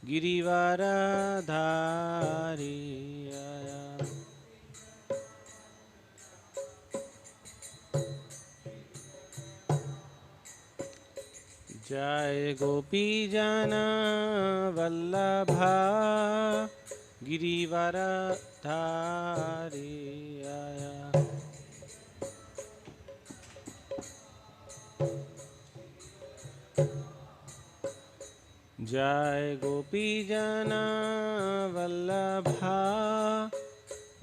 गिरिवरधारी जय गोपी जना वल्लभा गिरिवरधारी जय गोपी जना वल्लभा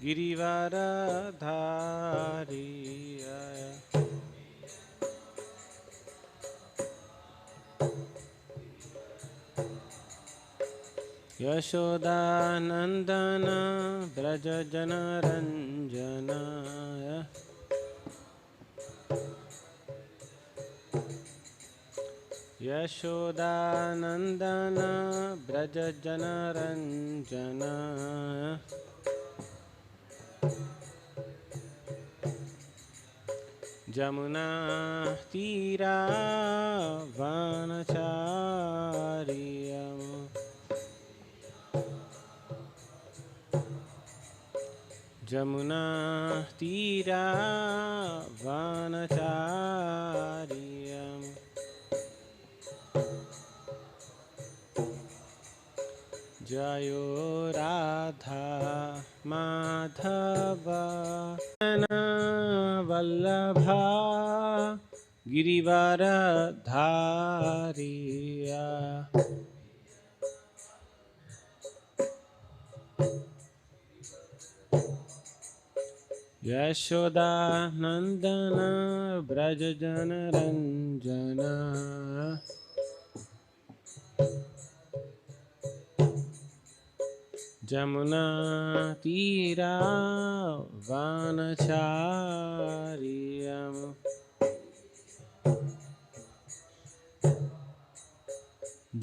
गिरिवरधारी यशोदानंदन ब्रज जनरंजन यशोदानंदन ब्रज जनरंजन जमुना तीरा वनचारियम जमुना तीरा वनचारियम जयो राधा माधव वल्लभा गिरिवरधारिया यशोदानंदन ब्रज जनरंजन जमुना तीरा वनचारियम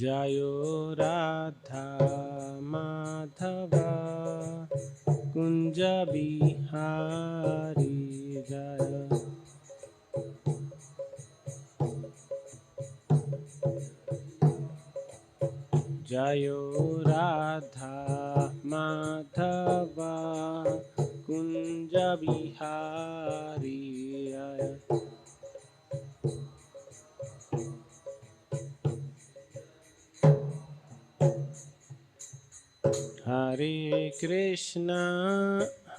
जयो राधा माधव कुंज बिहारी जय जयो राधा माधव कुंज बिहारी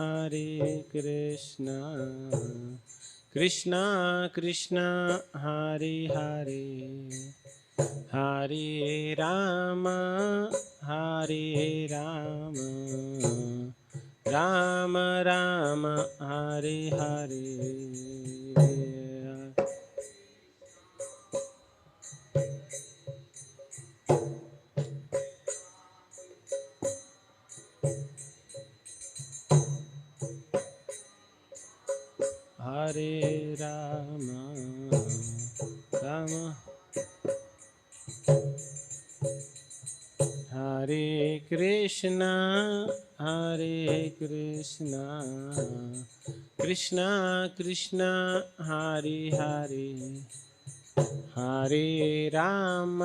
हरे कृष्णा कृष्णा कृष्णा हरे हरे हरे राम राम राम हरे हरे हरे राम राम हरे कृष्णा कृष्णा कृष्णा हरे हरे हरे राम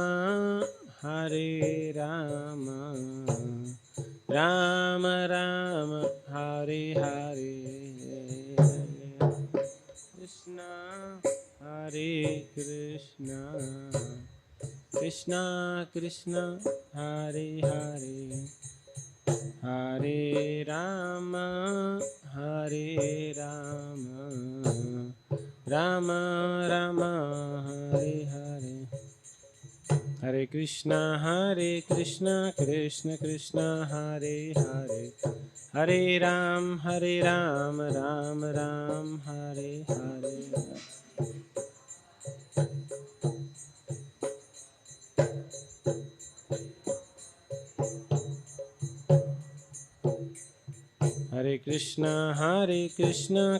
राम राम हरे हरे कृष्णा कृष्णा कृष्णा हरे हरे हरे राम राम राम हरे हरे हरे कृष्णा कृष्ण कृष्ण हरे हरे हरे राम राम राम हरे हरे हरे कृष्णा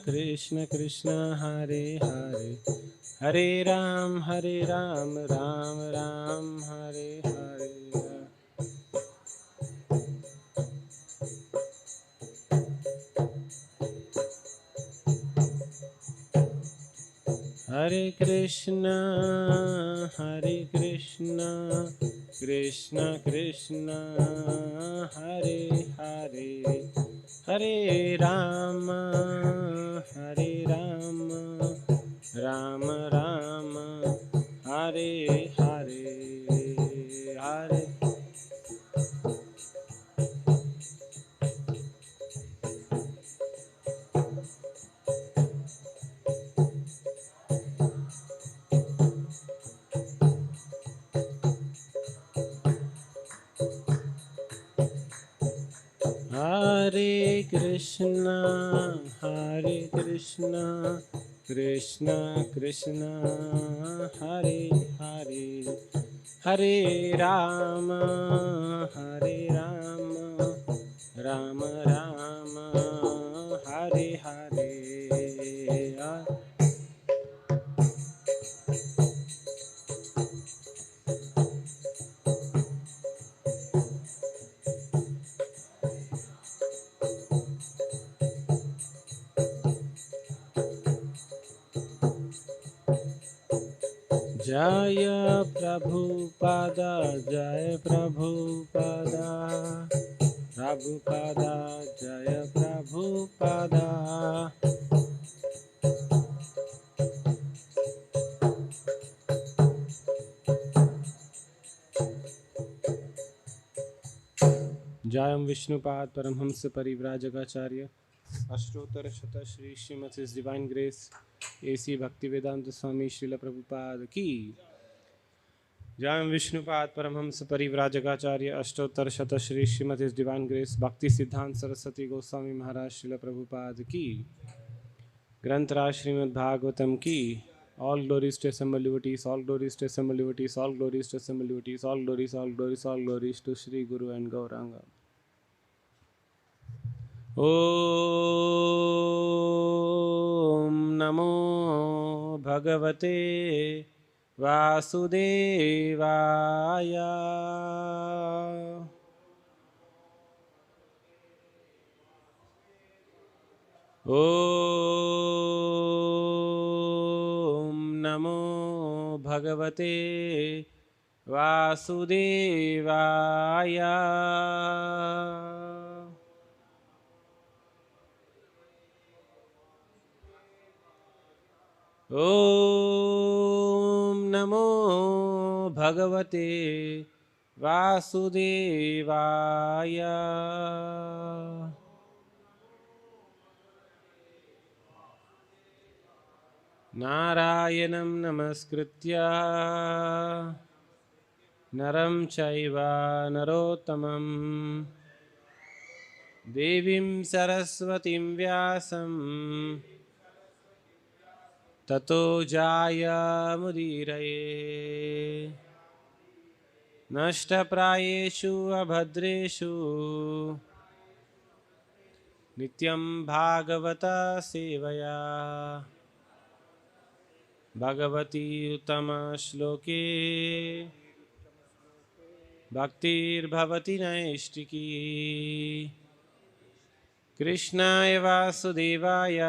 कृष्ण कृष्ण हरे हरे हरे राम राम राम हरे हरे हरे कृष्णा कृष्ण कृष्ण हरे हरे हरे राम राम राम हरे हरे हरे हरे कृष्ण कृष्ण कृष्ण हरे हरे हरे राम राम राम हरे हरे जय प्रभुपादा जय प्रभुपादा प्रभुपादा जय प्रभुपादा जयम विष्णुपाद परमहंस परिव्राजकाचार्य अष्टोत्तर शत Shri Srimad his divine grace A C Bhaktivedanta Swami Srila Prabhupada की जयम विष्णुपाद परमहंस परिव्राजकाचार्य अष्टोत्तर शत Shri Srimad his divine grace Bhakti Siddhanta Saraswati Goswami महाराज श्रील प्रभुपाद की ग्रंथराज श्रीमद् भागवतम की all glories to assembled devotees, all glories to assembled devotees, all glories to assembled devotees, all glories, all glories, all glories to Shri Guru and Gauranga. ॐ नमो भगवते वासुदेवाय ॐ नमो भगवते वासुदेवाय ॐ नमो भगवते वासुदेवाय नारायणं नमस्कृत्य नरं चैव नरोत्तमं देवीं सरस्वतीं व्यासं ततो जायमुदीरये नष्टप्रायेषु अभद्रेषु नित्यं भागवत सेवया भगवती उत्तमश्लोके भक्तिर्भवति नैष्टिकी कृष्णाय वासुदेवाय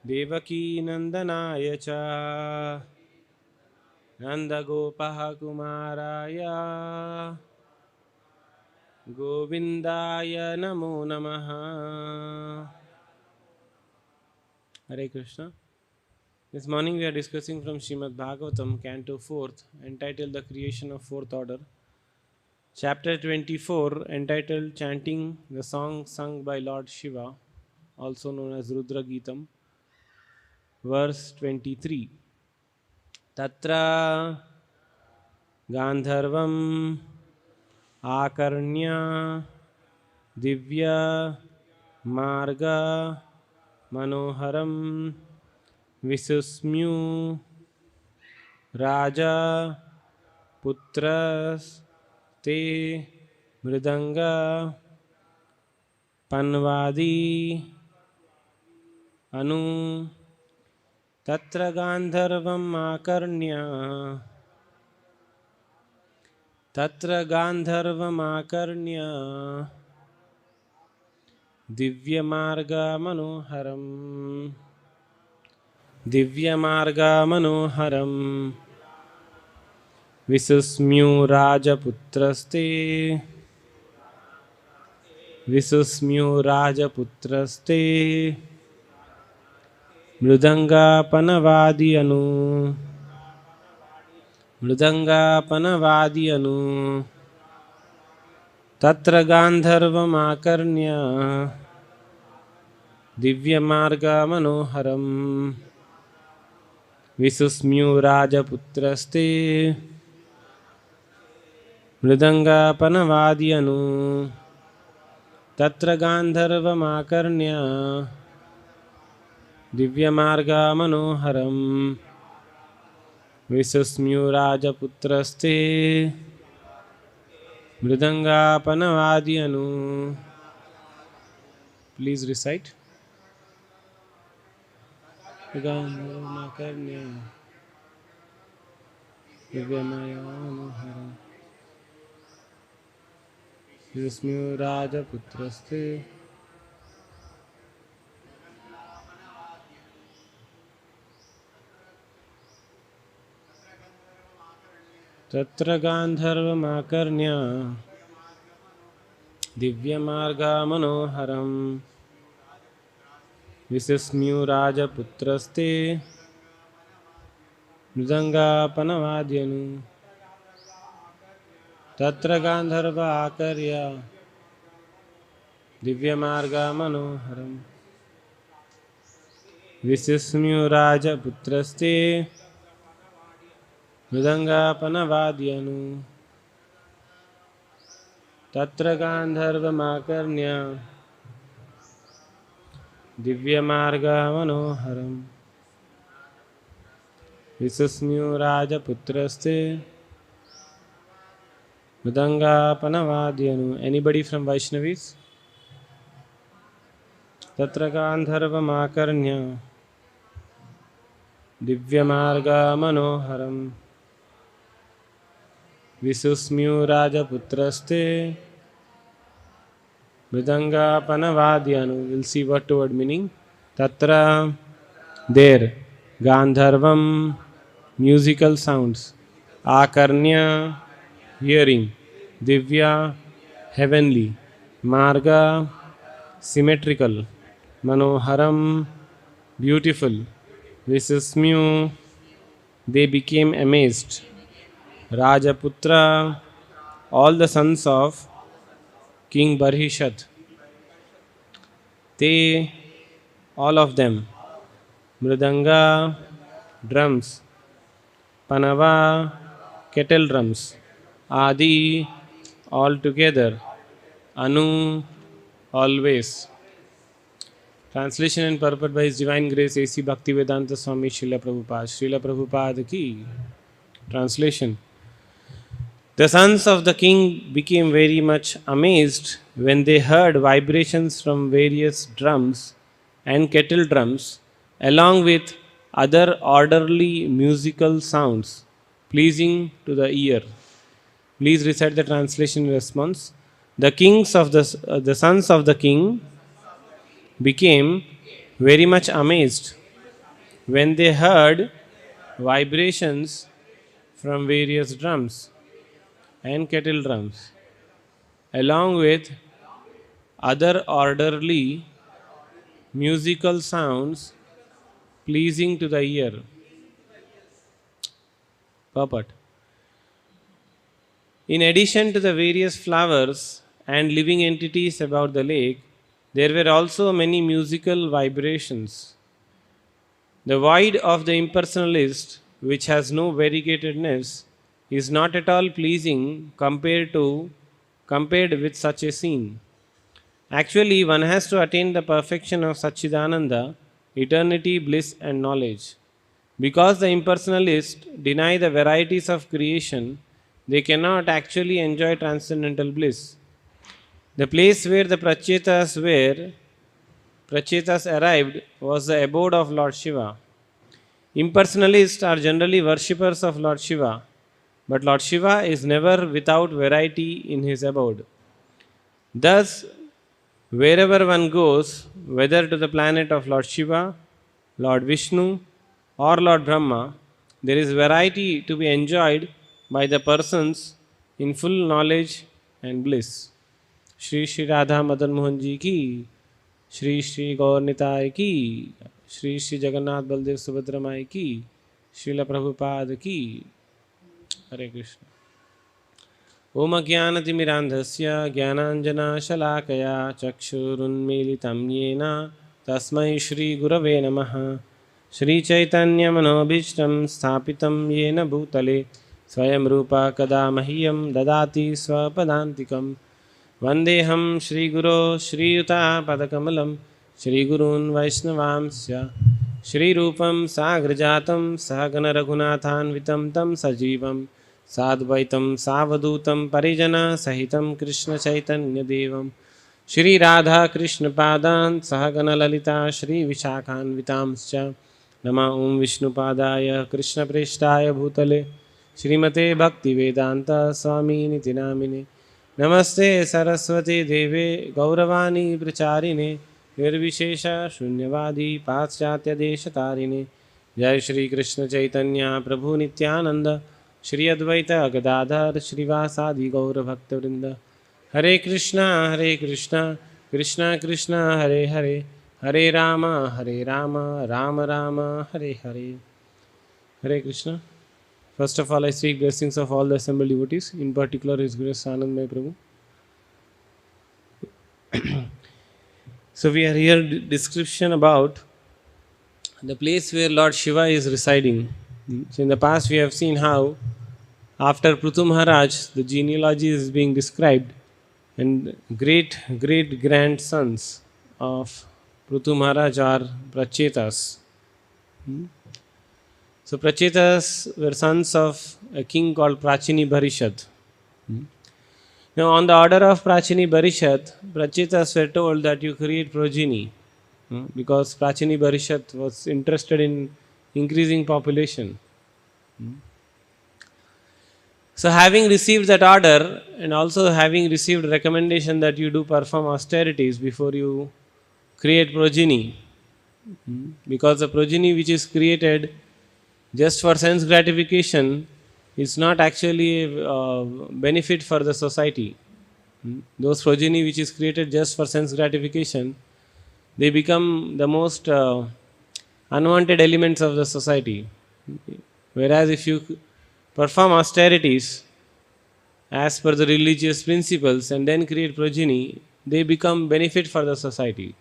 देवकी नंदनाय च नंदगोपः कुमाराय गोविंदाय नमो नमः Hare Krishna. This morning we are discussing from Srimad Bhagavatam, Canto 4th, entitled The Creation of Fourth Order. Chapter 24, entitled Chanting the Song Sung by Lord Shiva, also known as Rudra Geetam. Verse 23. Tatra Gandharvam Akarnya Divya Marga Manoharam Visusmyu Raja Putras Te Mridanga Panvadi Anu Tatra Gandharvam Akarnya Divya Marga Manoharam विसुस्म्यो राजपुत्रस्ते विसुस्म्यो राजपुत्रस्ते मृदंगापनवादियनु मृदंगापनवादियनु तत्र गांधर्वमाकर्ण्य दिव्यमार्गमनोहरम् विसुस्म्यो राजपुत्रस्ते मृदंगापनवादियनु तत्र गांधर्वमाकर्ण्य दिव्यमार्गमनोहरम् विसुस्म्यो राजपुत्रस्ते मृदंगापनवादियनु. Please recite. गांधर्वमाकर्ण्य दिव्यमार्गमनोहरम् विसुस्म्यो राजपुत्रस्ते तत्र गांधर्वमाकर्ण्य दिव्यमार्गमनोहरम् विसुस्म्यो राजपुत्रस्ते मृदंगापनवाद्यनु तत्र गांधर्व आकर्य दिव्यमार्गमनोहरम् विसुस्म्यो राजपुत्रस्ते मृदंगापनवाद्यनु तत्र गांधर्वमाकर्ण्य दिव्यमार्गमनोहरम् विसुस्म्यो राजपुत्रस्ते मृदंगापनवाद्यनु. Anybody from Vaishnavis? तत्र गांधर्वमाकर्ण्य दिव्यमार्गमनोहरम् विसुस्म्यो राजपुत्रस्ते मृदंगापनवाद्यनु. We'll see word to word meaning. Tatra, there, Gandharvam, musical sounds, Akarnya, hearing, Divya, heavenly, Marga, symmetrical, Manoharam, beautiful, Visusmyu, they became amazed, Rajaputra, all the sons of King Barhishat, they, all of them, Mridanga, drums, Panava, kettle drums, Adi, all together, Anu, always. Translation and purport by His Divine Grace A.C. Bhaktivedanta Swami Srila Prabhupada. Srila Prabhupada ki. Translation. The sons of the king became very much amazed when they heard vibrations from various drums and kettle drums, along with other orderly musical sounds pleasing to the ear. Please recite the translation response. The sons of the king became very much amazed when they heard vibrations from various drums and kettle drums, along with other orderly musical sounds pleasing to the ear. Purport. In addition to the various flowers and living entities about the lake, there were also many musical vibrations. The void of the impersonalist, which has no variegatedness, is not at all pleasing compared with such a scene. Actually, one has to attain the perfection of Satchidananda, eternity, bliss and knowledge. Because the impersonalists deny the varieties of creation, they cannot actually enjoy transcendental bliss. The place where the Prachetas arrived was the abode of Lord Shiva. Impersonalists are generally worshippers of Lord Shiva, but Lord Shiva is never without variety in his abode. Thus, wherever one goes, whether to the planet of Lord Shiva, Lord Vishnu, or Lord Brahma, there is variety to be enjoyed by the persons in full knowledge and bliss. Shri Shri Radha Madan Mohan Ji ki, Shri Shri Gaur Nitai ki, Shri Shri Jagannath Baldev Subhadra Mai ki, Srila Prabhupada ki. Hare Krishna. Om Jnanatimirandhasya Jnananjana Chakshurunmilitam Yena Tasmai Shri Gurave Namaha. Shri Chaitanya Manobhishtam Sthapitam Yena Bhutale Swayam Rupa Kada Mahyam Dadati Swapadantikam Vandeham Shri Guru Shri Yuta Padakamalam Shri Gurun Vaishnavamsya Shri Rupam Sagrajatam Sahagana Raghunathan Vitam Tam Sajivam Sadvaitam Savadutam Parijana Sahitam Krishna Chaitanya Devam Shri Radha Krishna Padan Sahagana Lalita Shri Vishakhan Vitamscha Nama Om Vishnu Padaya Krishna Preshtaya Bhutale Shrimate Bhakti Vedanta Swami Niti Namine Namaste Saraswati Deve Gauravani Pracharine Nirvishesha Shunyavadi Paschatya Deshatarine Jai Shri Krishna Chaitanya Prabhu Nityananda Shri Advaita Gadadhar Srivas Gaura Bhakta Vrinda Hare Krishna Krishna Krishna Hare Hare Hare Rama Rama Rama Hare Hare. Hare Krishna. First of all, I seek blessings of all the assembled devotees, in particular His Grace Anandmay Prabhu. So we are here description about the place where Lord Shiva is residing. So in the past we have seen how after Prithu Maharaj the genealogy is being described, and great grandsons of Prithu Maharaj are Prachetas. So Prachetas were sons of a king called Prachini Bharishat. Now on the order of Prachini Bharishat, Prachetas were told that you create progeny, because Prachini Bharishat was interested in increasing population. So having received that order, and also having received recommendation that you do perform austerities before you create progeny, because the progeny which is created just for sense gratification is not actually a benefit for the society. Those progeny which is created just for sense gratification, they become the most unwanted elements of the society. Whereas if you perform austerities as per the religious principles and then create progeny, they become benefit for the society.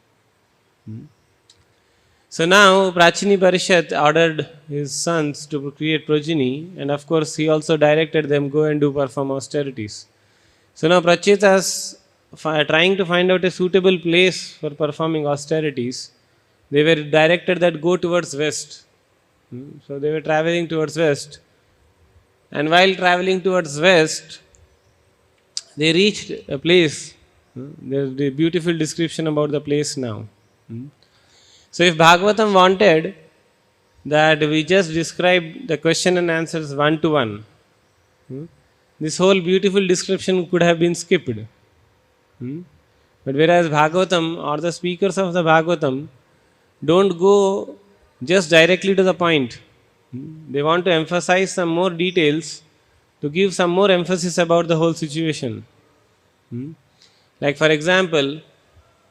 So now Prachini Parishat ordered his sons to create progeny, and of course he also directed them go and do perform austerities. So now Prachetas trying to find out a suitable place for performing austerities, they were directed that go towards west. So they were traveling towards west, and while traveling towards west, they reached a place. There is a beautiful description about the place now. So if Bhagavatam wanted that we just describe the question and answers one to one, this whole beautiful description could have been skipped. But whereas Bhagavatam or the speakers of the Bhagavatam don't go just directly to the point. They want to emphasize some more details to give some more emphasis about the whole situation. Like for example,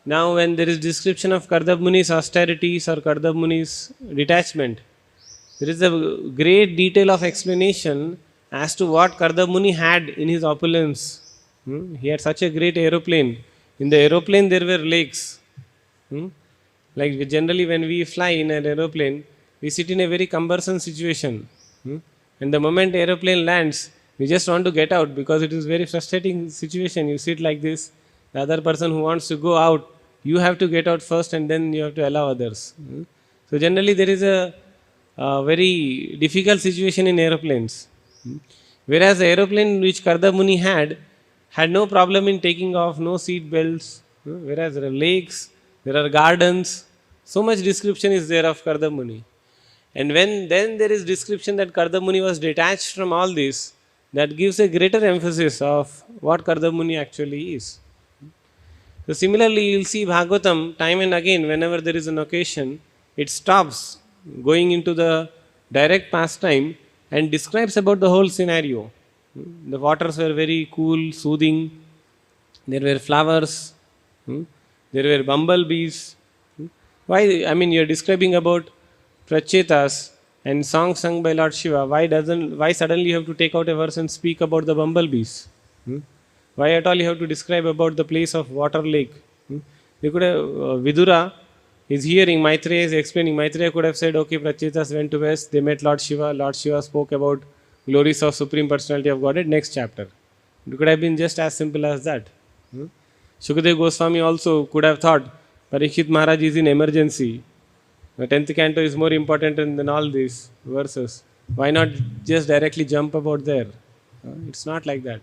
now when there is description of Kardab Muni's austerities or Kardab Muni's detachment, there is a great detail of explanation as to what Kardab Muni had in his opulence. He had such a great aeroplane. In the aeroplane there were lakes. Like generally when we fly in an aeroplane, we sit in a very cumbersome situation. And the moment aeroplane lands, we just want to get out because it is very frustrating situation. You sit like this, the other person who wants to go out, you have to get out first and then you have to allow others. So generally there is a very difficult situation in aeroplanes. Whereas the aeroplane which Kardab Muni had no problem in taking off, no seat belts. Whereas there are lakes, there are gardens, so much description is there of Kardab Muni. And when then there is description that Kardab Muni was detached from all this, that gives a greater emphasis of what Kardab Muni actually is. So similarly, you will see Bhagavatam time and again, whenever there is an occasion, it stops going into the direct pastime and describes about the whole scenario. The waters were very cool, soothing. There were flowers. There were bumblebees. Why? I mean, you're describing about prachetas and songs sung by Lord Shiva. Why suddenly you have to take out a verse and speak about the bumblebees? Why at all you have to describe about the place of water lake? They could have Vidura is hearing Maitreya is explaining. Maitreya could have said, okay, prachetas went to west. They met Lord Shiva. Lord Shiva spoke about glories of Supreme Personality of Godhead. Next chapter. It could have been just as simple as that. Shukadev Goswami also could have thought Parikshit Maharaj is in emergency. The 10th canto is more important than all these verses. Why not just directly jump about there? It's not like that.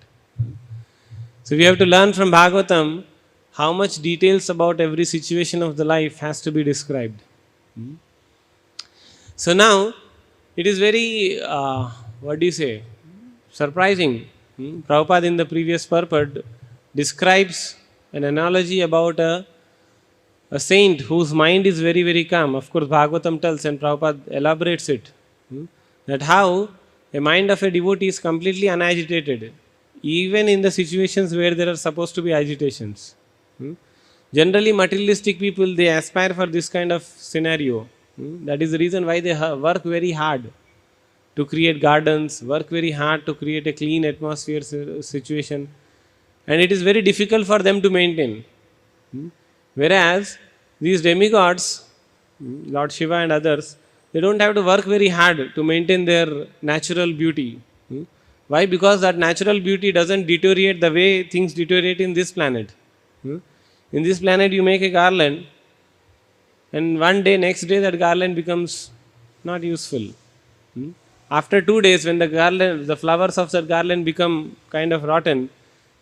So we have to learn from Bhagavatam how much details about every situation of the life has to be described. So now it is very, surprising. Prabhupada in the previous purport describes an analogy about a saint whose mind is very, very calm. Of course, Bhagavatam tells and Prabhupada elaborates it. That how a mind of a devotee is completely unagitated, even in the situations where there are supposed to be agitations. Generally, materialistic people, they aspire for this kind of scenario. That is the reason why they work very hard to create gardens, work very hard to create a clean atmosphere situation. And it is very difficult for them to maintain. Whereas these demigods, Lord Shiva and others, they don't have to work very hard to maintain their natural beauty. Why? Because that natural beauty doesn't deteriorate the way things deteriorate in this planet. In this planet you make a garland and one day, next day that garland becomes not useful. After 2 days when the flowers of that garland become kind of rotten,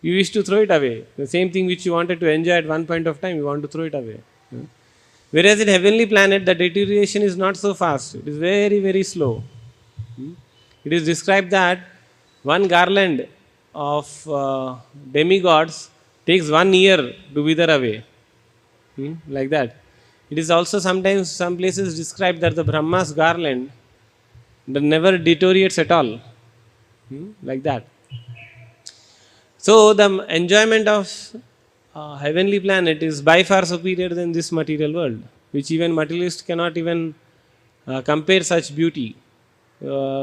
you wish to throw it away. The same thing which you wanted to enjoy at one point of time, you want to throw it away. Whereas in heavenly planet, the deterioration is not so fast. It is very, very slow. It is described that one garland of demigods takes 1 year to wither away. Like that. It is also sometimes some places described that the Brahma's garland that never deteriorates at all. Like that. So the enjoyment of heavenly planet is by far superior than this material world, which even materialist cannot even compare such beauty,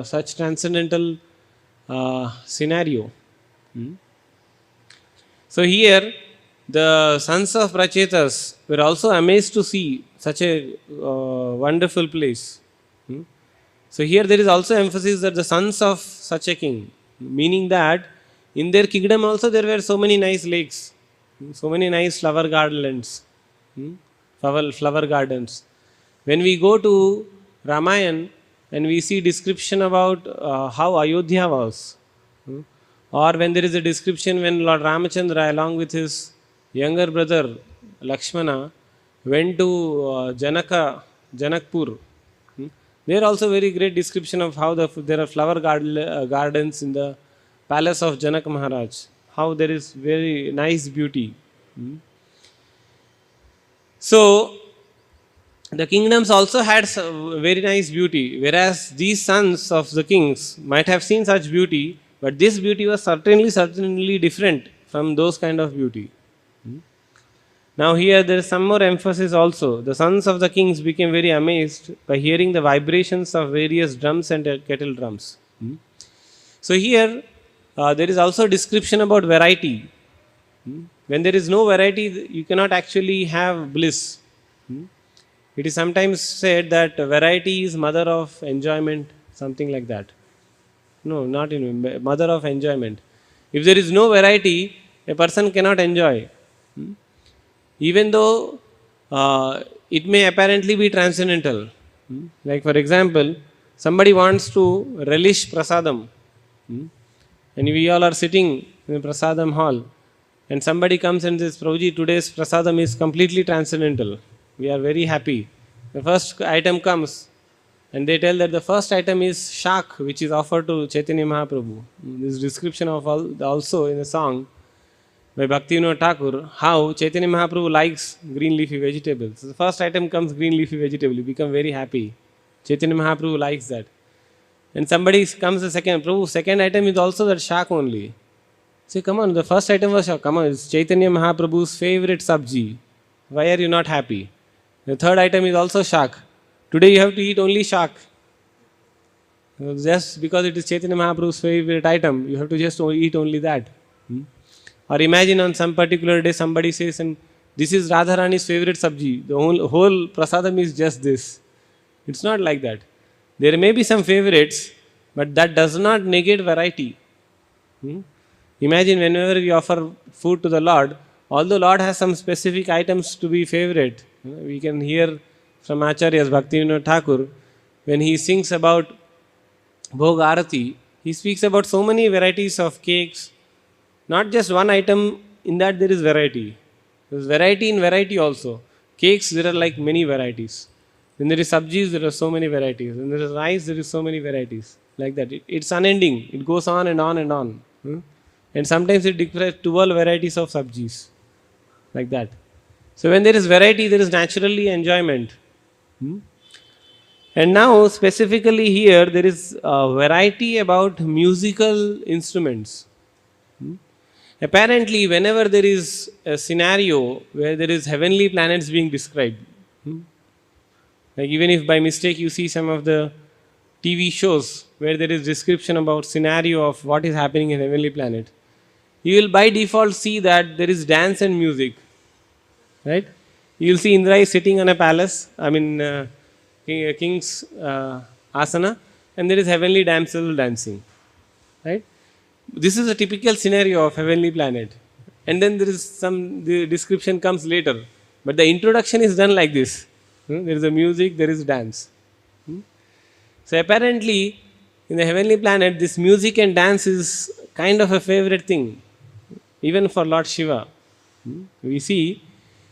such transcendental scenario. So here the sons of Prachetas were also amazed to see such a wonderful place. So here there is also emphasis that the sons of such a king, meaning that in their kingdom also there were so many nice lakes, so many nice flower gardens. Flower gardens. When we go to Ramayana and we see description about how Ayodhya was, or when there is a description when Lord Ramachandra along with his younger brother Lakshmana went to Janakpur, there also very great description of how there are flower gardens in the palace of Janak Maharaj, how there is very nice beauty. So the kingdoms also had very nice beauty, whereas these sons of the kings might have seen such beauty, but this beauty was certainly different from those kind of beauty. Now here there is some more emphasis also. The sons of the kings became very amazed by hearing the vibrations of various drums and kettle drums. So here there is also description about variety. When there is no variety, you cannot actually have bliss. It is sometimes said that variety is mother of enjoyment, something like that. No, not in mother of enjoyment. If there is no variety, a person cannot enjoy. Even though it may apparently be transcendental. Like for example, somebody wants to relish prasadam. And we all are sitting in a prasadam hall. And somebody comes and says, Prabhuji, today's prasadam is completely transcendental. We are very happy. The first item comes and they tell that the first item is shak, which is offered to Chaitanya Mahaprabhu. This description of also in a song by Bhaktivinoda Thakur, how Chaitanya Mahaprabhu likes green leafy vegetables. So the first item comes green leafy vegetable. You become very happy. Chaitanya Mahaprabhu likes that. And somebody comes the second, Prabhu, second item is also that shak only. Say, come on, the first item was shak. Come on, it's Chaitanya Mahaprabhu's favorite sabji. Why are you not happy? The third item is also shak. Today you have to eat only shak. Just because it is Chaitanya Mahaprabhu's favorite item, you have to just eat only that. Or imagine on some particular day somebody says, and this is Radharani's favorite sabji. The whole prasadam is just this. It's not like that. There may be some favorites, but that does not negate variety. Imagine whenever we offer food to the Lord, although Lord has some specific items to be favorite, we can hear from Acharyas Bhaktivinoda Thakur, when he sings about Bhog Arati, he speaks about so many varieties of cakes, not just one item, in that there is variety. There is variety in variety also. Cakes, there are like many varieties. When there is sabjis, there are so many varieties. When there is rice, there is so many varieties. Like that. It's unending. It goes on and on and on. And sometimes it declares 12 varieties of sabjis. Like that. So when there is variety, there is naturally enjoyment. And now specifically here, there is a variety about musical instruments. Apparently, whenever there is a scenario where there is heavenly planets being described, like even if by mistake you see some of the TV shows where there is description about scenario of what is happening in heavenly planet, you will by default see that there is dance and music, right? You will see Indra is sitting on a palace, king's asana, and there is heavenly damsel dancing, right? This is a typical scenario of heavenly planet. And then there is the description comes later. But the introduction is done like this. There is a music, there is dance. So apparently, in the heavenly planet, this music and dance is kind of a favorite thing. Even for Lord Shiva. We see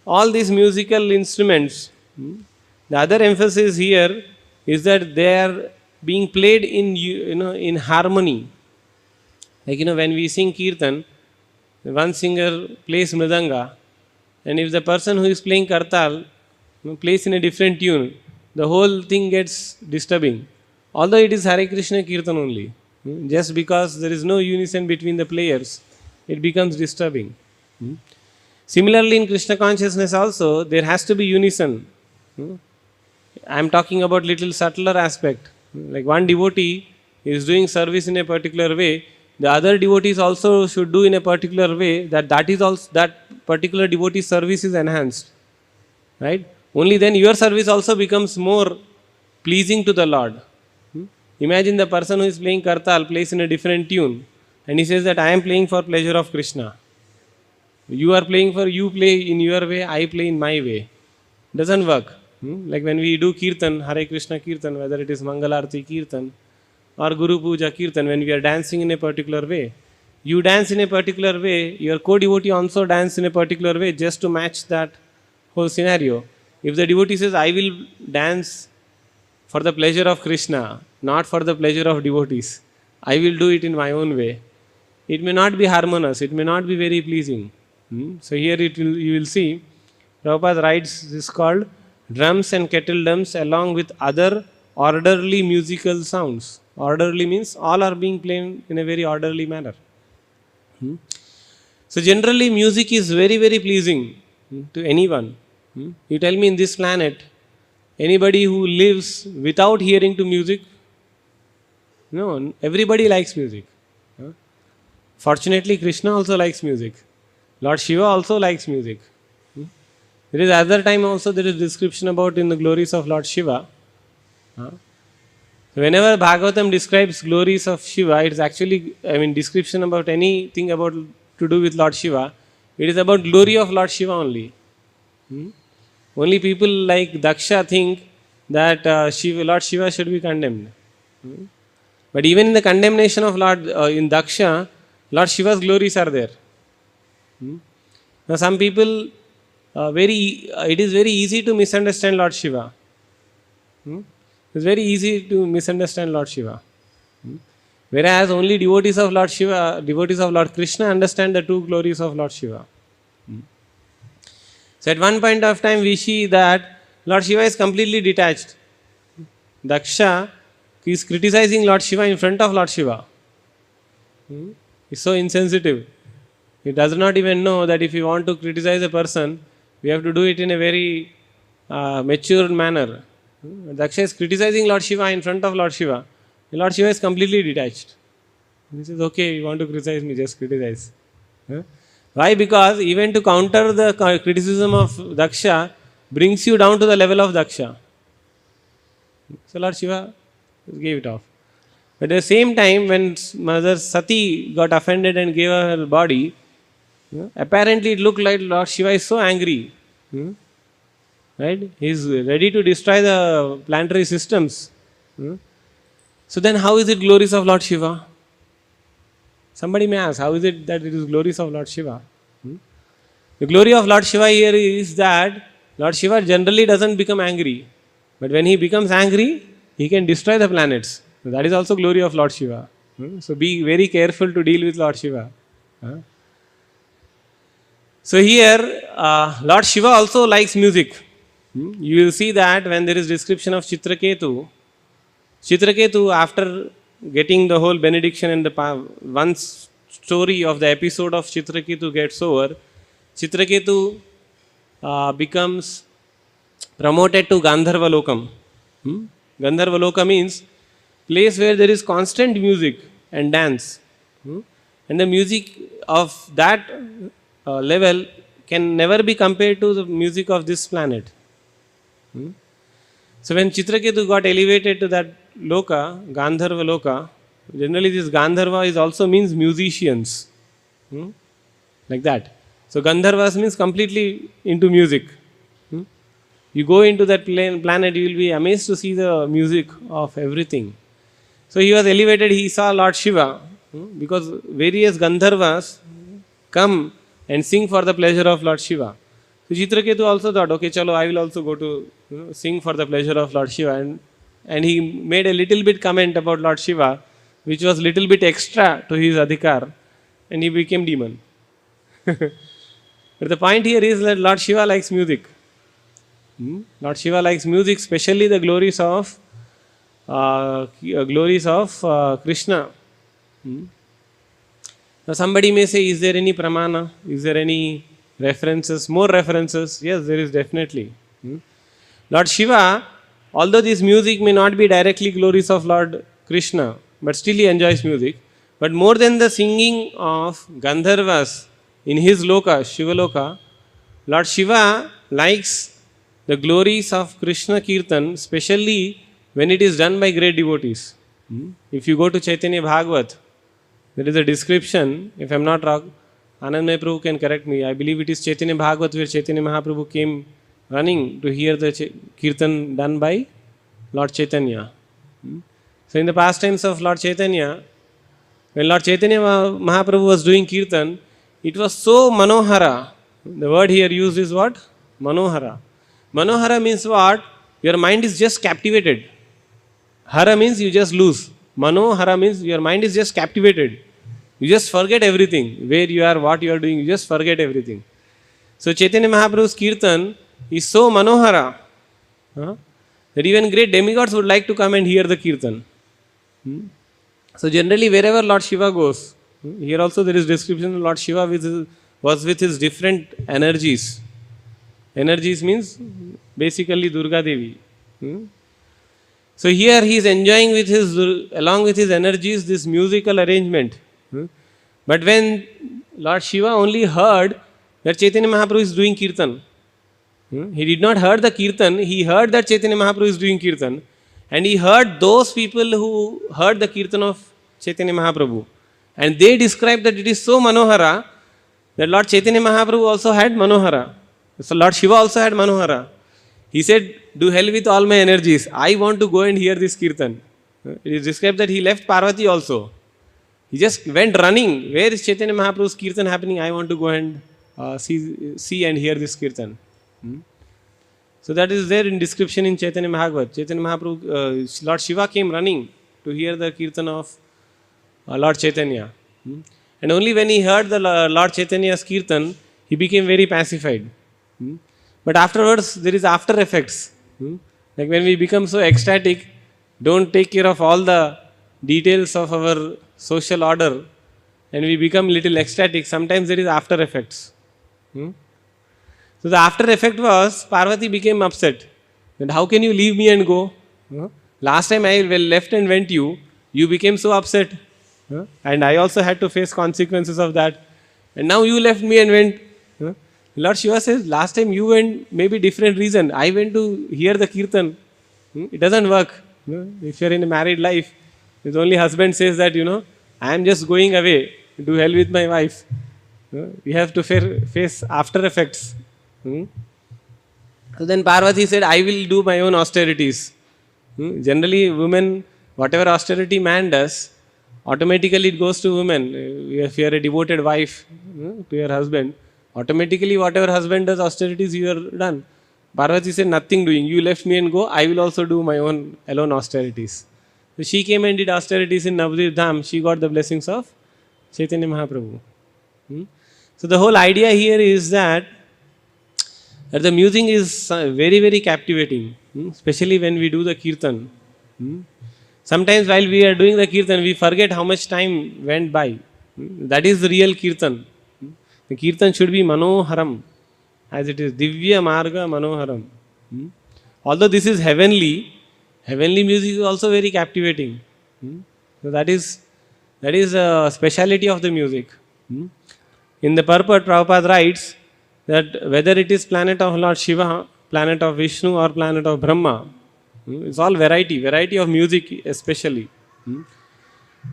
all these musical instruments. The other emphasis here is that they are being played in harmony. Like, when we sing Kirtan, one singer plays Mridanga, and if the person who is playing Kartal plays in a different tune, the whole thing gets disturbing. Although it is Hare Krishna Kirtan only. Just because there is no unison between the players, it becomes disturbing. Similarly, in Krishna consciousness also, there has to be unison. I am talking about little subtler aspect. Like one devotee is doing service in a particular way, the other devotees also should do in a particular way, that is also that particular devotee's service is enhanced. Right? Only then your service also becomes more pleasing to the Lord. Imagine the person who is playing Kartal plays in a different tune, and he says that I am playing for pleasure of Krishna. You are playing for, you play in your way, I play in my way. Doesn't work. Like when we do Kirtan, Hare Krishna Kirtan, whether it is Mangalarti Kirtan or Guru Puja Kirtan, when we are dancing in a particular way, you dance in a particular way, your co-devotee also dance in a particular way just to match that whole scenario. If the devotee says, I will dance for the pleasure of Krishna, not for the pleasure of devotees, I will do it in my own way, it may not be harmonious, it may not be very pleasing. So here you will see, Prabhupada writes this called drums and kettle drums along with other orderly musical sounds. Orderly means all are being played in a very orderly manner. So generally music is very, very pleasing to anyone. You tell me in this planet, anybody who lives without hearing to music? No, everybody likes music. Fortunately, Krishna also likes music. Lord Shiva also likes music. There is other time also there is description about in the glories of Lord Shiva. Whenever Bhagavatam describes glories of Shiva, it is actually, description about anything about to do with Lord Shiva, it is about glory of Lord Shiva only. Only people like Daksha think that Lord Shiva should be condemned. But even in the condemnation of Lord in Daksha, Lord Shiva's glories are there. Now some people, it is very easy to misunderstand Lord Shiva. It's very easy to misunderstand Lord Shiva. Whereas only devotees of Lord Shiva, devotees of Lord Krishna understand the true glories of Lord Shiva. So at one point of time we see that Lord Shiva is completely detached. Daksha He is criticizing Lord Shiva in front of Lord Shiva. He's so insensitive. He does not even know that if you want to criticize a person, we have to do it in a very mature manner. Daksha is criticizing Lord Shiva in front of Lord Shiva. Lord Shiva is completely detached. He says, okay, you want to criticize me, just criticize. Why? Because even to counter the criticism of Daksha brings you down to the level of Daksha. So Lord Shiva gave it off. But at the same time, when Mother Sati got offended and gave her body, apparently it looked like Lord Shiva is so angry. Right? He is ready to destroy the planetary systems. So then how is it glories of Lord Shiva? Somebody may ask, how is it that it is glories of Lord Shiva? The glory of Lord Shiva here is that Lord Shiva generally doesn't become angry. But when he becomes angry, he can destroy the planets. So that is also glory of Lord Shiva. So be very careful to deal with Lord Shiva. So here, Lord Shiva also likes music. You will see that when there is description of Chitraketu, after getting the whole benediction and the one story of the episode of Chitraketu gets over, Chitraketu becomes promoted to Gandharva Lokam. Gandharva Loka means place where there is constant music and dance. And the music of that level can never be compared to the music of this planet. So when Chitraketu got elevated to that Loka, Gandharva Loka, generally this Gandharva is also means musicians. Like that. So Gandharvas means completely into music. You go into that planet, you will be amazed to see the music of everything. So he was elevated, he saw Lord Shiva, because various Gandharvas come and sing for the pleasure of Lord Shiva. So Chitraketu also thought, okay, chalo, I will also go to sing for the pleasure of Lord Shiva. And he made a little bit comment about Lord Shiva, which was little bit extra to his adhikar, and he became demon. But the point here is that Lord Shiva likes music. Lord Shiva likes music, especially the glories of Krishna. Now somebody may say, is there any pramana? Is there any references? More references? Yes, there is definitely. Lord Shiva, although this music may not be directly glories of Lord Krishna, but still he enjoys music. But more than the singing of Gandharvas in his loka, Shiva Loka, Lord Shiva likes the glories of Krishna Kirtan, especially when it is done by great devotees. If you go to Chaitanya Bhagavat, there is a description, if I am not wrong, Anandmaya Prabhu can correct me, I believe it is Chaitanya Bhagavat where Chaitanya Mahaprabhu came running to hear the Kirtan done by Lord Chaitanya. So in the pastimes of Lord Chaitanya, when Lord Chaitanya Mahaprabhu was doing Kirtan, it was so manohara. The word here used is what? Manohara. Manohara means what? Your mind is just captivated. Hara means you just lose. Manohara means your mind is just captivated. You just forget everything. Where you are, what you are doing, you just forget everything. So Chaitanya Mahaprabhu's Kirtan is so manohara that even great demigods would like to come and hear the Kirtan. So generally wherever Lord Shiva goes, here also there is description of Lord Shiva was with his different energies. Energies means basically Durga Devi. So here he is enjoying with along with his energies this musical arrangement. But when Lord Shiva only heard that Chaitanya Mahaprabhu is doing Kirtan, he did not hear the Kirtan, he heard that Chaitanya Mahaprabhu is doing Kirtan, and he heard those people who heard the Kirtan of Chaitanya Mahaprabhu. And they described that it is so manohara that Lord Chaitanya Mahaprabhu also had manohara. So Lord Shiva also had manohara. He said, do hell with all my energies. I want to go and hear this Kirtan. It is described that he left Parvati also. He just went running. Where is Chaitanya Mahaprabhu's Kirtan happening? I want to go and see and hear this Kirtan. So that is there in description in Chaitanya Bhagavat. Chaitanya Mahaprabhu, Lord Shiva came running to hear the Kirtan of Lord Chaitanya. And only when he heard the Lord Chaitanya's Kirtan, he became very pacified. But afterwards, there is after effects. Like when we become so ecstatic, don't take care of all the details of our social order, and we become little ecstatic, sometimes there is after effects. So the after effect was Parvati became upset. And how can you leave me and go? Last time I left and went you became so upset. And I also had to face consequences of that. And now you left me and went. Lord Shiva says, last time you went, maybe different reason. I went to hear the kirtan. It doesn't work. If you're in a married life, his only husband says that, I am just going away to hell with my wife. We have to face after effects. So then Parvati said, I will do my own austerities. Generally, women, whatever austerity man does, automatically it goes to women. If you are a devoted wife to your husband, automatically whatever husband does austerities, you are done. Parvati said, nothing doing. You left me and go, I will also do my own alone austerities. So she came and did austerities in Navadvip Dham. She got the blessings of Chaitanya Mahaprabhu. So the whole idea here is that the music is very, very captivating, especially when we do the kirtan. Sometimes while we are doing the kirtan, we forget how much time went by. That is the real kirtan. The kirtan should be manoharam, as it is divya marga manoharam. Although this is heavenly music is also very captivating. So that is a speciality of the music. In the purport, Prabhupada writes that whether it is planet of Lord Shiva, planet of Vishnu or planet of Brahma, it's all variety of music especially.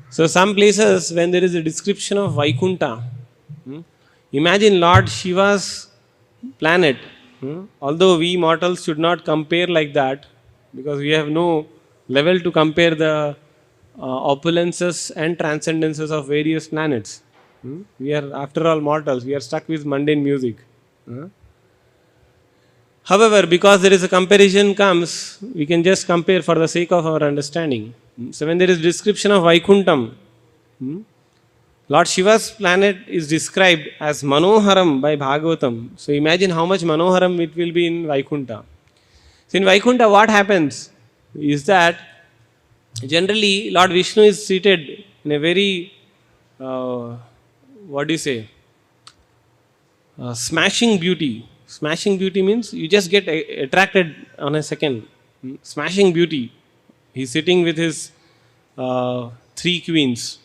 So some places when there is a description of Vaikunta, imagine Lord Shiva's planet, although we mortals should not compare like that because we have no level to compare the opulences and transcendences of various planets. We are after all mortals, we are stuck with mundane music. However, because there is a comparison comes, we can just compare for the sake of our understanding. So when there is description of Vaikuntam, Lord Shiva's planet is described as Manoharam by Bhagavatam. So imagine how much Manoharam it will be in Vaikunta. So in Vaikunta what happens is that generally Lord Vishnu is seated in a very, smashing beauty. Smashing beauty means you just get attracted on a second. Smashing beauty. He's sitting with his three queens,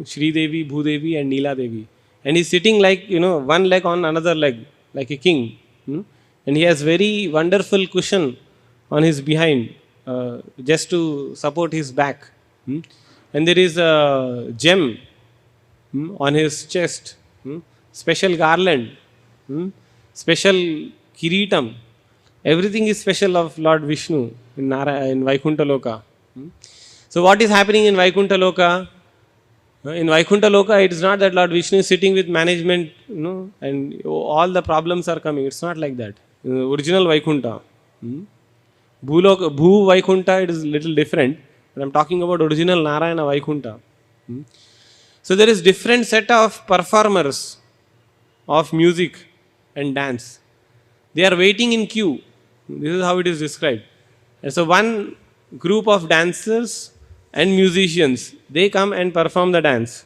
Shri Devi, Bhudevi and Neela Devi. And he's sitting like, one leg on another leg, like a king. And he has very wonderful cushion on his behind, just to support his back. And there is a gem on his chest, special garland, special kiritam. Everything is special of Lord Vishnu in Vaikuntha Loka. So what is happening in Vaikuntha Loka? In Vaikuntha Loka, it is not that Lord Vishnu is sitting with management, and all the problems are coming. It's not like that. In the original Vaikuntha. Bhu Vaikuntha, it is little different. But I'm talking about original Narayana Vaikuntha. So there is different set of performers of music and dance. They are waiting in queue. This is how it is described. And so one group of dancers and musicians, they come and perform the dance.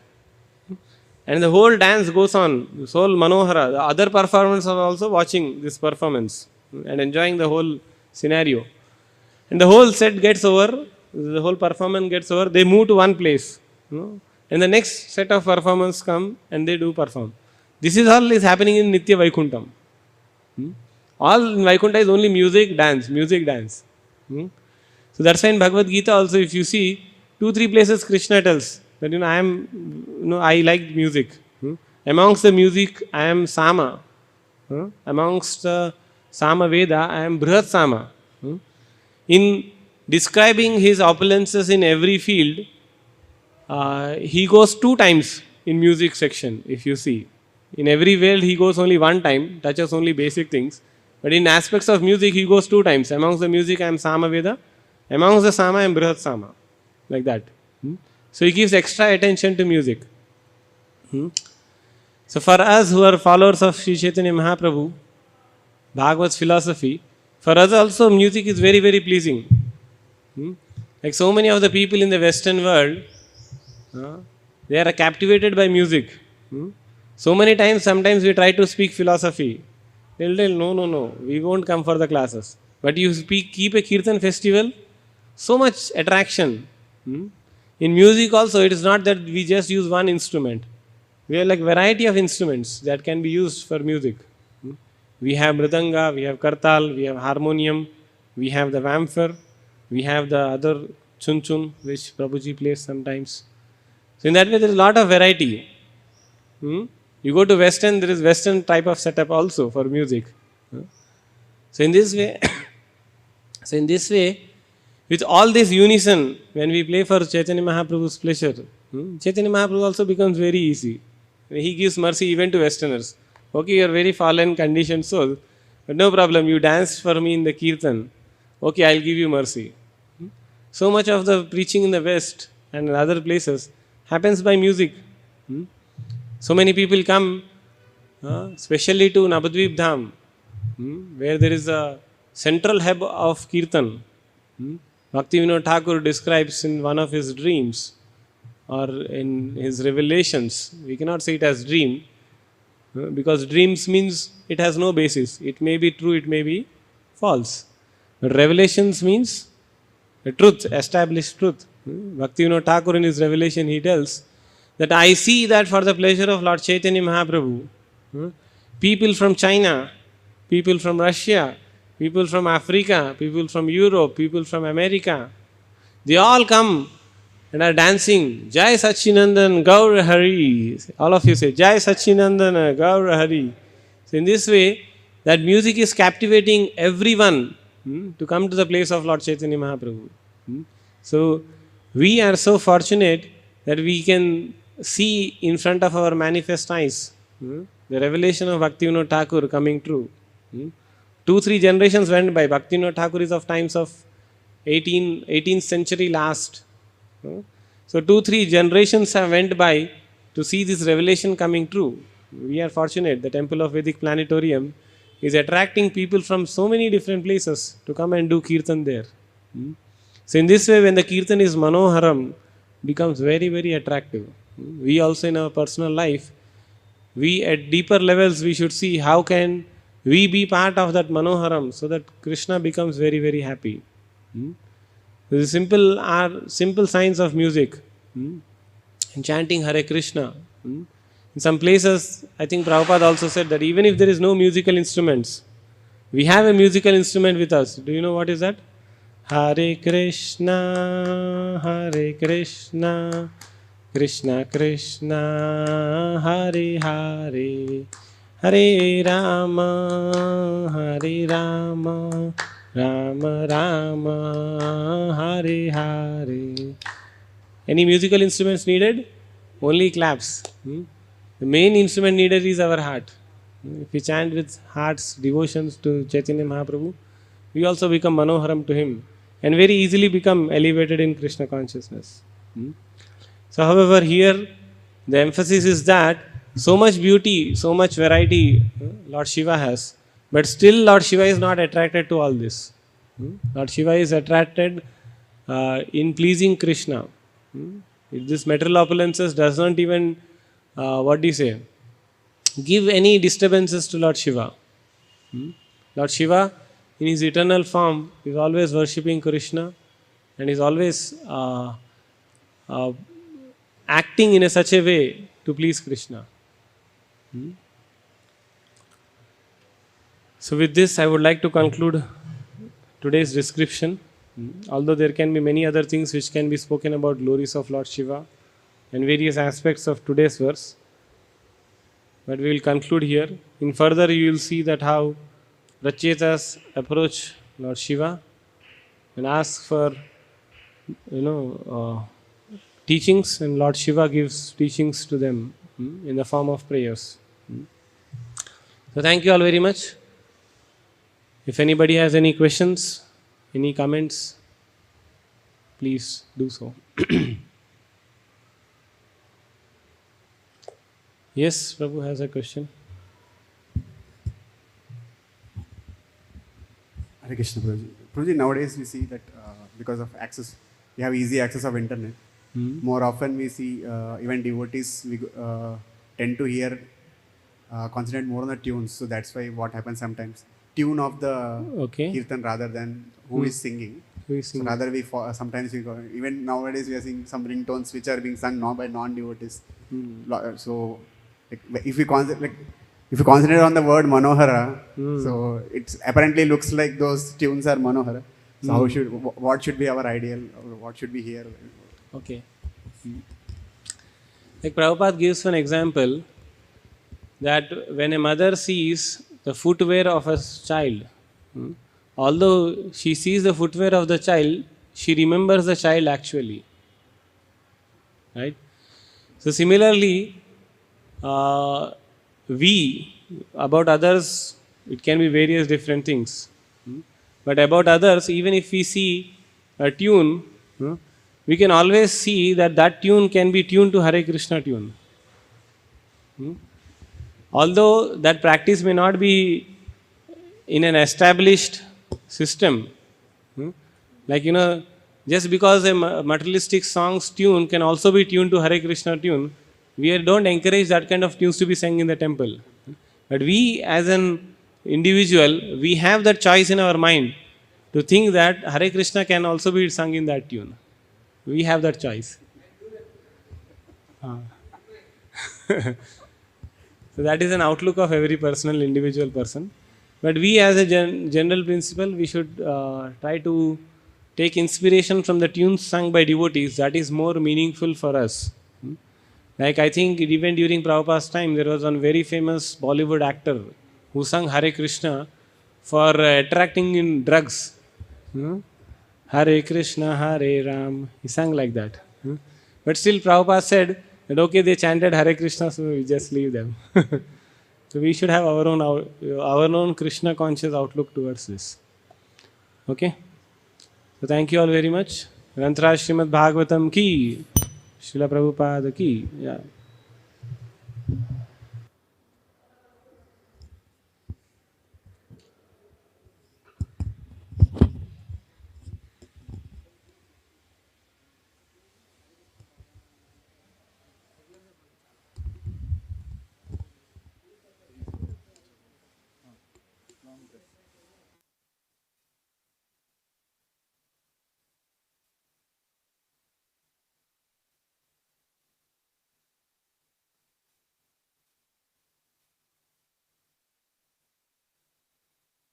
And the whole dance goes on. This whole Manohara, the other performers are also watching this performance and enjoying the whole scenario. And the whole set gets over, the whole performance gets over, they move to one place. And the next set of performers come and they do perform. This is all is happening in Nitya Vaikuntham. All in Vaikunta is only music, dance. So that's why in Bhagavad Gita also, if you see, 2-3 places Krishna tells that I like music. Amongst the music, I am Sama. Amongst the Sama Veda, I am Brihat Sama. In describing his opulences in every field, he goes 2 times in music section, if you see. In every world, he goes only 1 time, touches only basic things. But in aspects of music, he goes 2 times. Amongst the music, I am Sama Veda. Amongst the Sama, I am Brihat Sama. Like that. So he gives extra attention to music. So for us who are followers of Sri Chaitanya Mahaprabhu, Bhagavat's philosophy, for us also music is very, very pleasing. Like so many of the people in the Western world, they are captivated by music. So many times, sometimes we try to speak philosophy. They'll tell, no, no, no, we won't come for the classes. But you keep a Kirtan festival, so much attraction. In music also, it is not that we just use one instrument. We have like variety of instruments that can be used for music. We have mridanga, we have kartal, we have harmonium, we have the vampher, we have the other chun chun, which Prabhuji plays sometimes. So in that way, there is a lot of variety. You go to Western, there is Western type of setup also for music. So in this way, with all this unison, when we play for Chaitanya Mahaprabhu's pleasure, Chaitanya Mahaprabhu also becomes very easy. He gives mercy even to Westerners. Okay, you are very fallen, conditioned soul, but no problem, you danced for me in the Kirtan. Okay, I'll give you mercy. So much of the preaching in the West and in other places happens by music. So many people come, especially to Navadvip Dham, where there is a central hub of Kirtan. Bhaktivinoda Thakur describes in one of his dreams or in his revelations. We cannot say it as dream, because dreams means it has no basis. It may be true, it may be false. But revelations means the truth, established truth. Bhaktivinoda Thakur in his revelation, he tells that I see that for the pleasure of Lord Chaitanya Mahaprabhu, people from China, people from Russia, people from Africa, people from Europe, people from America, they all come and are dancing. Jai Sachinandan Gaur Hari. All of you say Jai Sachinandan Gaur Hari. So in this way, that music is captivating everyone to come to the place of Lord Chaitanya Mahaprabhu. So we are so fortunate that we can see in front of our manifest eyes the revelation of Bhaktivinoda Thakur coming true. 2-3 generations went by. Bhaktivinoda Thakur is of times of 18th century last. So 2-3 generations have went by to see this revelation coming true. We are fortunate. The Temple of Vedic Planetarium is attracting people from so many different places to come and do Kirtan there. So in this way, when the Kirtan is Manoharam, becomes very, very attractive. We also in our personal life, we at deeper levels, we should see how can we be part of that Manoharam so that Krishna becomes very, very happy. The simple signs of music. And chanting Hare Krishna. In some places, I think Prabhupada also said that even if there is no musical instruments, we have a musical instrument with us. Do you know what is that? Hare Krishna, Hare Krishna, Krishna Krishna, Hare Hare, Hare Rama, Hare Rama, Rama Rama, Hare Hare. Any musical instruments needed? Only claps. The main instrument needed is our heart. If we chant with heart's devotions to Chaitanya Mahaprabhu, we also become Manoharam to him and very easily become elevated in Krishna consciousness. So however, here the emphasis is that so much beauty, so much variety Lord Shiva has, but still Lord Shiva is not attracted to all this. Lord Shiva is attracted in pleasing Krishna. This material opulences does not even, give any disturbances to Lord Shiva. Lord Shiva, in his eternal form, is always worshipping Krishna and is always acting in such a way to please Krishna. So with this, I would like to conclude today's description. Although there can be many other things which can be spoken about glories of Lord Shiva and various aspects of today's verse, but we will conclude here. In further, you will see that how Rachetas approach Lord Shiva and ask for teachings, and Lord Shiva gives teachings to them in the form of prayers. So thank you all very much. If anybody has any questions, any comments, please do so. Yes, Prabhu has a question. Hare Krishna, Prabhuji. Prabhuji, nowadays we see that because of access we have easy access of internet. More often we see even devotees tend to hear concentrate more on the tunes. So that's why what happens sometimes tune of the Okay. kirtan rather than who is singing. Who is So singing? rather sometimes we go, even nowadays we are seeing some ringtones which are being sung now by non-devotees. So like, if you concentrate on the word Manohara, so it apparently looks like those tunes are Manohara. So what should be our ideal, or what should we hear? Okay. Like Prabhupada gives one example that when a mother sees the footwear of a child, although she sees the footwear of the child, she remembers the child actually. Right? So similarly, we about others, it can be various different things. But about others, even if we see a tune, we can always see that that tune can be tuned to Hare Krishna tune. Although that practice may not be in an established system, like just because a materialistic song's tune can also be tuned to Hare Krishna tune, we don't encourage that kind of tunes to be sung in the temple. But we, as an individual, we have that choice in our mind to think that Hare Krishna can also be sung in that tune. We have that choice. So that is an outlook of every personal individual person. But we, as a general principle, we should try to take inspiration from the tunes sung by devotees. That is more meaningful for us. Like I think even during Prabhupada's time, there was one very famous Bollywood actor who sang Hare Krishna for attracting in drugs. Hare Krishna, Hare Ram. He sang like that. But still Prabhupada said that okay, they chanted Hare Krishna, so we just leave them. So we should have our own Krishna conscious outlook towards this. Okay? So thank you all very much. Rantraj Srimad Bhagavatam ki, Srila Prabhupada ki. Yeah.